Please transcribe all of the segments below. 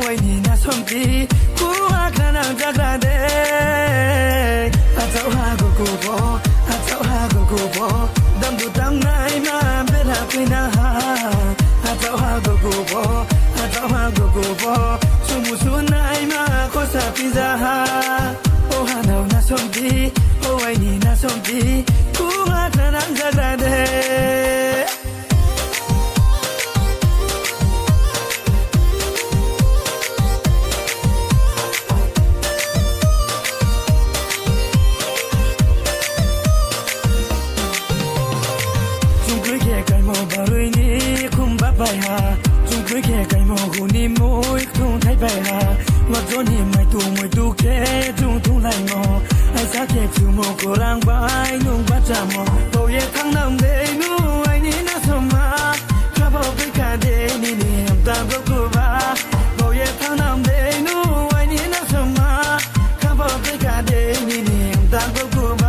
Ôi nhìn na sông đi cú hoa khả năng chắc là thế cháu ha của cô bố cháu ha của cô bố đâm đủ tâm này mà biết là quy na ha cháu ha của cô bố cháu ha của cô bố xuống mùa xuân này mà có sao phi ra ha ô hà nào na sông đi ôi nhìn na sông đi cú hoa khả năng chắc là thế cái mồ bà rơi ní không bắt bài hà chung cưới khe cái mồ hù ní môi không thấy bài hà ngọt gió ní mày tu khe chung thung lại mồ ai xa khe chiều mồ cổ lang bài nung bắt trả mồ bầu ye thăng nằm đây nu ai ní na sông mà khá bầu với cả đây ní ní em ta gốc cô ba bầu ye thăng nằm đây nu ai ní na sông mà khá bầu với cả đây ní ní em ta gốc cô ba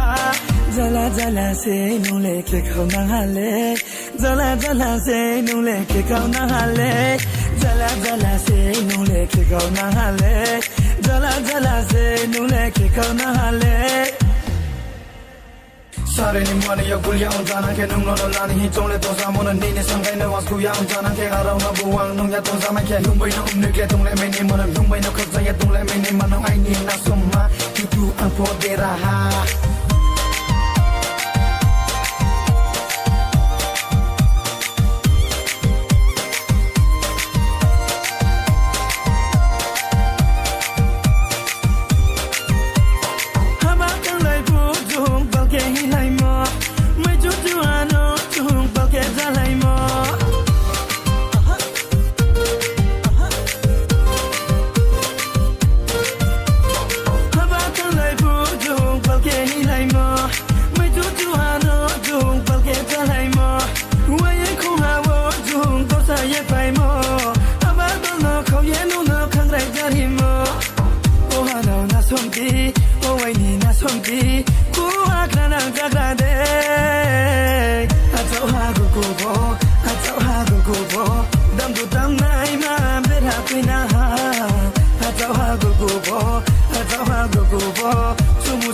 Zala se nung le ke khao na hale Zala se nung le ke khao na hale Zala se nung le ke khao na hale Zala se nung le ke khao na hale Sare ni mwana ya kulia unzana ke nung lono lani hi chong le tosa mona ni ne sangai ne was kuya unzana ke arau na buwang nung ya tosa ma ke nung bai na umne ke tung le me ni mona nung bai na khotsa ya tung le me ni mana ai ni na somma tu an po de raha Ôi nhìn na sông đi cú hoa khả năng chắc là thế cháu ha của cô bố cháu ha của cô bố đâm đủ tâm này mà biết là quy na cháu ha của cô bố cháu ha của cô bố chung mùa